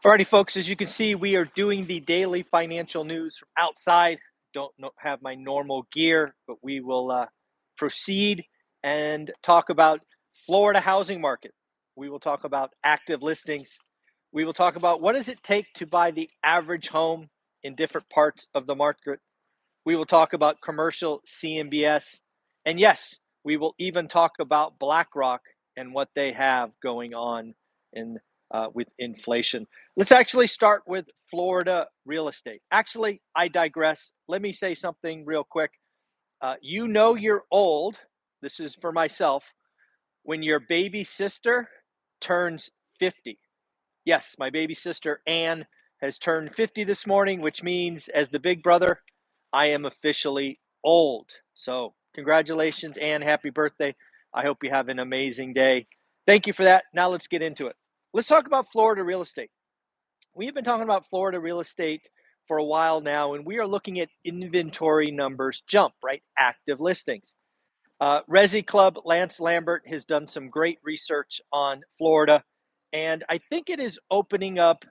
Alrighty, folks, as you can see, we are doing the daily financial news from outside. Don't have my normal gear, but we will proceed and talk about Florida housing market. We will talk about active listings. We will talk about what does it take to buy the average home in different parts of the market. We will talk about commercial CMBS. And yes, we will even talk about BlackRock and what they have going on in with inflation. Let's actually start with Florida real estate. Actually, I digress. Let me say something real quick. You know you're old. This is for myself. When your baby sister turns 50. Yes, my baby sister Anne has turned 50 this morning, which means as the big brother, I am officially old. So, congratulations, Anne. Happy birthday. I hope you have an amazing day. Thank you for that. Now, let's get into it. Let's talk about Florida real estate. We have been talking about Florida real estate for a while now, and we are looking at inventory numbers jump, right? Active listings. Resi Club, Lance Lambert has done some great research on Florida, and I think it is opening up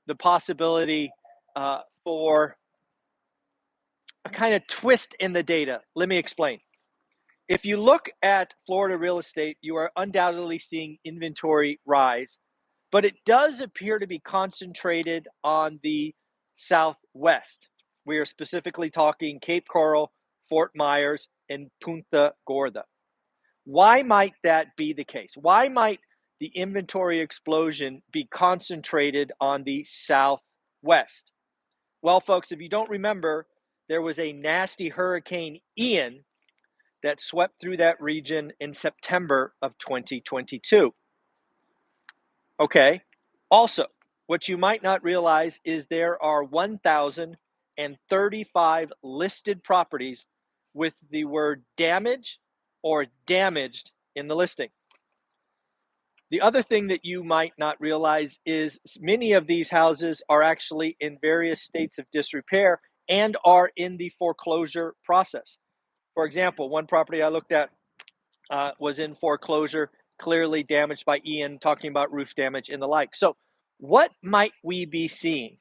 the possibility for a kind of twist in the data. Let me explain. If you look at Florida real estate, you are undoubtedly seeing inventory rise, but it does appear to be concentrated on the Southwest. We are specifically talking Cape Coral, Fort Myers, and Punta Gorda. Why might that be the case? Why might the inventory explosion be concentrated on the Southwest? Well, folks, if you don't remember, there was a nasty Hurricane Ian that swept through that region in September of 2022. Okay. Also, what you might not realize is there are 1,035 listed properties with the word damage or damaged in the listing. The other thing that you might not realize is many of these houses are actually in various states of disrepair and are in the foreclosure process. For example, one property I looked at was in foreclosure, clearly damaged by Ian, talking about roof damage and the like. So, what might we be seeing?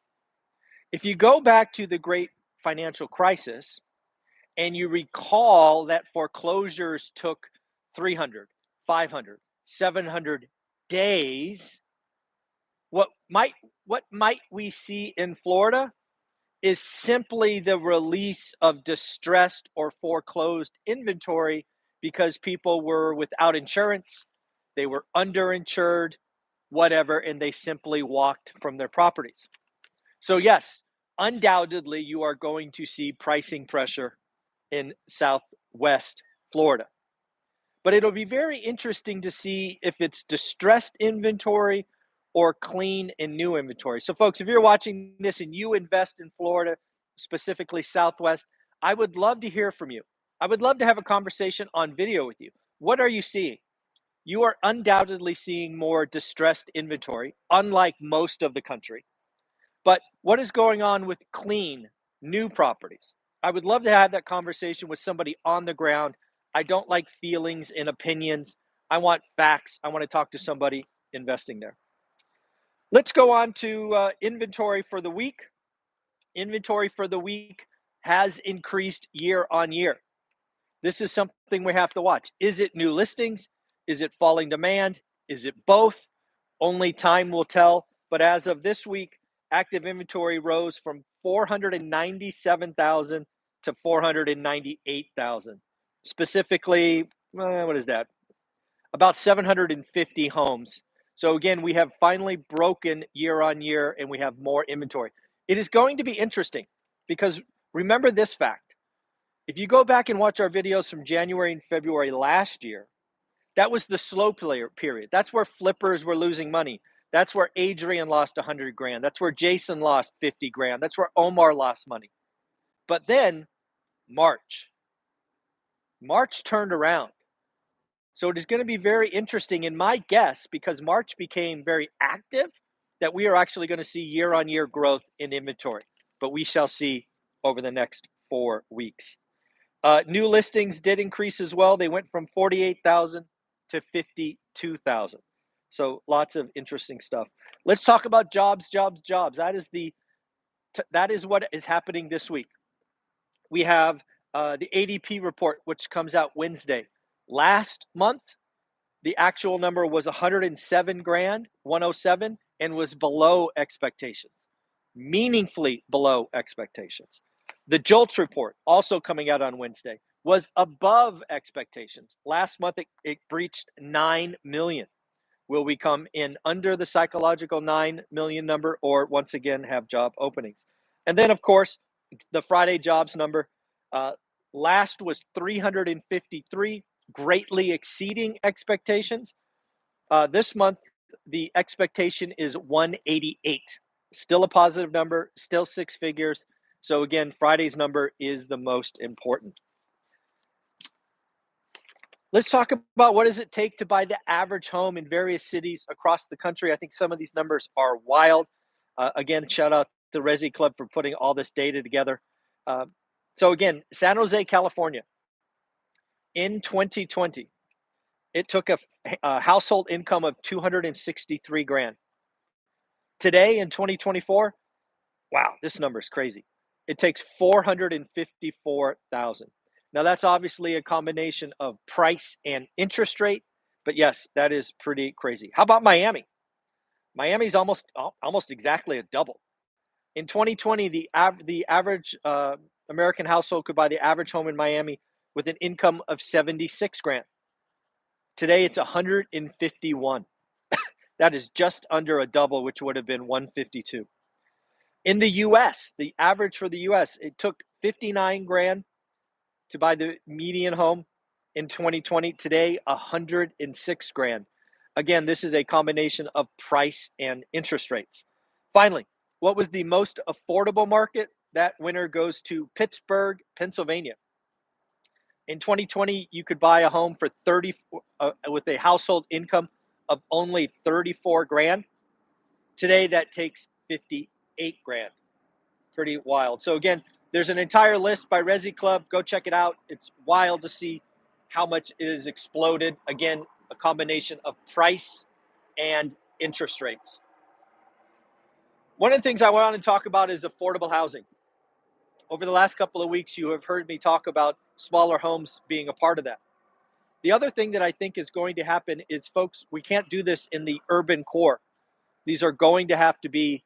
If you go back to the great financial crisis and you recall that foreclosures took 300, 500, 700 days, what might we see in Florida is simply the release of distressed or foreclosed inventory because people were without insurance, they were underinsured, whatever, and they simply walked from their properties. So, yes, undoubtedly, you are going to see pricing pressure in Southwest Florida. But it'll be very interesting to see if it's distressed inventory or clean and new inventory. So, folks, if you're watching this and you invest in Florida, specifically Southwest, I would love to hear from you. I would love to have a conversation on video with you. What are you seeing? You are undoubtedly seeing more distressed inventory, unlike most of the country. But what is going on with clean, new properties? I would love to have that conversation with somebody on the ground. I don't like feelings and opinions. I want facts. I want to talk to somebody investing there. Let's go on to inventory for the week. Inventory for the week has increased year on year. This is something we have to watch. Is it new listings? Is it falling demand? Is it both? Only time will tell. But as of this week, active inventory rose from 497,000 to 498,000. Specifically, what is that? About 750 homes. So again, we have finally broken year on year and we have more inventory. It is going to be interesting because remember this fact. If you go back and watch our videos from January and February last year, that was the slow period. That's where flippers were losing money. That's where Adrian lost 100 grand. That's where Jason lost 50 grand. That's where Omar lost money. But then March turned around. So it is going to be very interesting in my guess, because March became very active, that we are actually going to see year on year growth in inventory. But we shall see over the next 4 weeks. New listings did increase as well. They went from 48,000 to 52,000. So lots of interesting stuff. Let's talk about jobs, jobs, jobs. That is what is happening this week. We have the ADP report, which comes out Wednesday. Last month, the actual number was 107 grand, 107, and was below expectations, meaningfully below expectations. The JOLTS report, also coming out on Wednesday, was above expectations. Last month, it breached 9 million. Will we come in under the psychological 9 million number, or once again have job openings? And then, of course, the Friday jobs number uh, last was 353, greatly exceeding expectations. This month, the expectation is 188. Still a positive number, still six figures. So again, Friday's number is the most important. Let's talk about what does it take to buy the average home in various cities across the country. I think some of these numbers are wild. Again, shout out to Resi Club for putting all this data together. Uh, so again, San Jose, California, in 2020, it took a household income of 263 grand. Today in 2024, wow, this number is crazy. It takes 454,000. Now that's obviously a combination of price and interest rate, but yes, that is pretty crazy. How about Miami? Miami's almost exactly a double. In 2020, the average American household could buy the average home in Miami with an income of 76 grand. Today it's 151. That is just under a double, which would have been 152. In the US, the average for the US, it took 59 grand to buy the median home in 2020. Today, 106 grand. Again, this is a combination of price and interest rates. Finally, what was the most affordable market? That winner goes to Pittsburgh, Pennsylvania. In 2020, you could buy a home for 30 with a household income of only 34 grand. Today, that takes 58 grand. Pretty wild. So again, there's an entire list by Resi Club. Go check it out. It's wild to see how much it has exploded. Again, a combination of price and interest rates. One of the things I want to talk about is affordable housing. Over the last couple of weeks, you have heard me talk about smaller homes being a part of that. The other thing that I think is going to happen is, folks, we can't do this in the urban core. These are going to have to be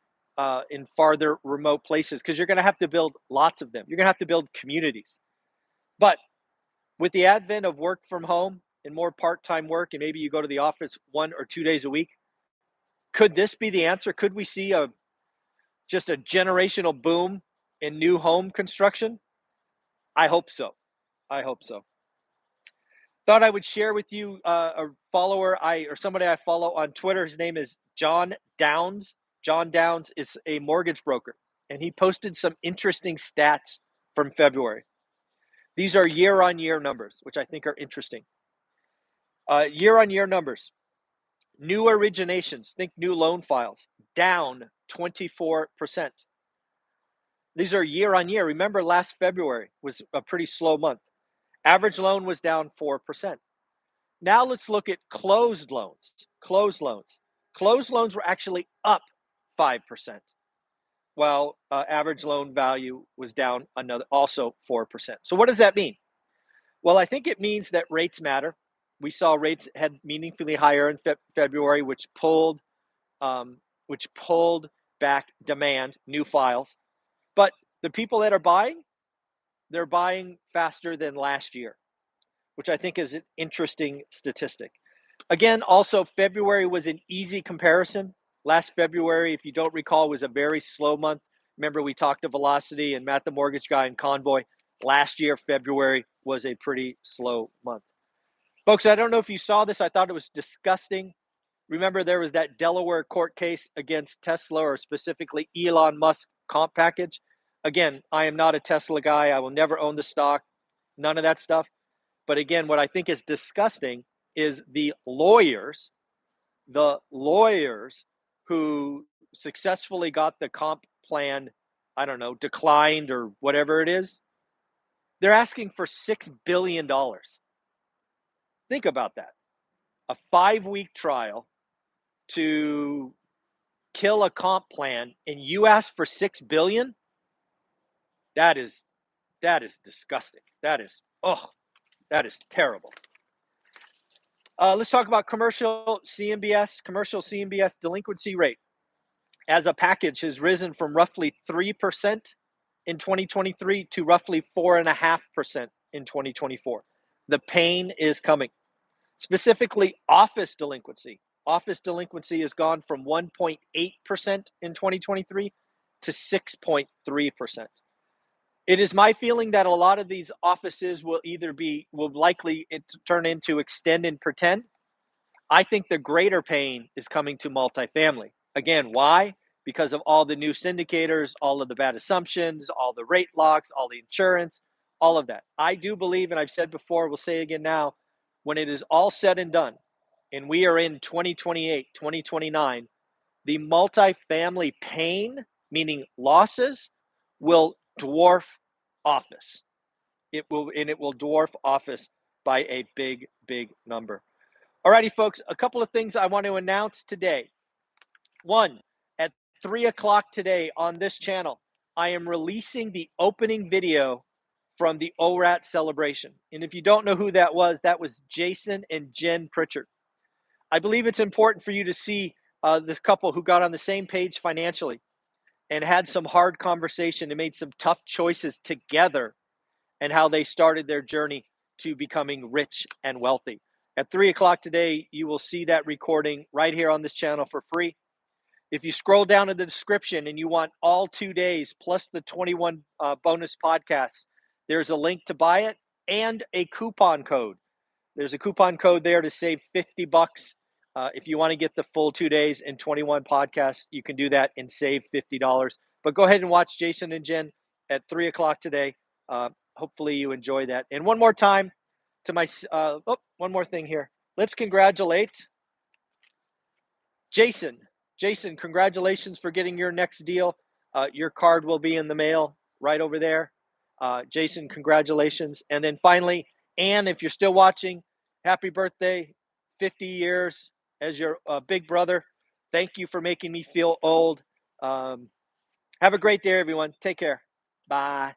in farther remote places because you're going to have to build lots of them. You're going to have to build communities. But with the advent of work from home and more part-time work, and maybe you go to the office 1 or 2 days a week, could this be the answer? Could we see just a generational boom in new home construction? I hope so. I hope so. Thought I would share with you a follower or somebody I follow on Twitter. His name is John Downs. John Downs is a mortgage broker, and he posted some interesting stats from February. These are year-on-year numbers, which I think are interesting. Year-on-year numbers. New originations, think new loan files, down 24%. These are year-on-year. Remember, last February was a pretty slow month. Average loan was down 4%. Now let's look at closed loans. Closed loans. Closed loans were actually up 5%, while average loan value was down also 4%. So what does that mean? Well, I think it means that rates matter. We saw rates head meaningfully higher in February, which pulled back demand, new files. But the people that are buying, they're buying faster than last year, which I think is an interesting statistic. Again, also, February was an easy comparison. Last February, if you don't recall, was a very slow month. Remember, we talked to Velocity and Matt the Mortgage Guy and Convoy. Last year, February was a pretty slow month. Folks, I don't know if you saw this. I thought it was disgusting. Remember, there was that Delaware court case against Tesla, or specifically Elon Musk comp package. Again, I am not a Tesla guy. I will never own the stock. None of that stuff. But again, what I think is disgusting is the lawyers who successfully got the comp plan, I don't know, declined or whatever it is. They're asking for $6 billion. Think about that. A 5-week trial, to kill a comp plan and you ask for $6 billion, that is disgusting. That is terrible. Let's talk about commercial CMBS delinquency rate as a package has risen from roughly 3% in 2023 to roughly 4.5% in 2024. The pain is coming. Specifically, office delinquency. Office delinquency has gone from 1.8% in 2023 to 6.3%. It is my feeling that a lot of these offices will likely turn into extend and pretend. I think the greater pain is coming to multifamily. Again, why? Because of all the new syndicators, all of the bad assumptions, all the rate locks, all the insurance, all of that. I do believe, and I've said before, we'll say again now, when it is all said and done, and we are in 2028, 2029, the multifamily pain, meaning losses, will dwarf office. It will dwarf office by a big, big number. Alrighty, folks, a couple of things I want to announce today. One, at 3 o'clock today on this channel, I am releasing the opening video from the ORAT celebration. And if you don't know who that was Jason and Jen Pritchard. I believe it's important for you to see this couple who got on the same page financially and had some hard conversation and made some tough choices together, and how they started their journey to becoming rich and wealthy. At 3 o'clock today, you will see that recording right here on this channel for free. If you scroll down in the description and you want all 2 days plus the 21 bonus podcasts, there's a link to buy it and a coupon code. There's a coupon code there to save $50. If you want to get the full 2 days and 21 podcasts, you can do that and save $50. But go ahead and watch Jason and Jen at 3 o'clock today. Hopefully you enjoy that. And one more time to my, one more thing here. Let's congratulate Jason. Jason, congratulations for getting your next deal. Your card will be in the mail right over there. Jason, congratulations. And then finally, Anne, if you're still watching, happy birthday, 50 years as your big brother. Thank you for making me feel old. Have a great day, everyone. Take care. Bye.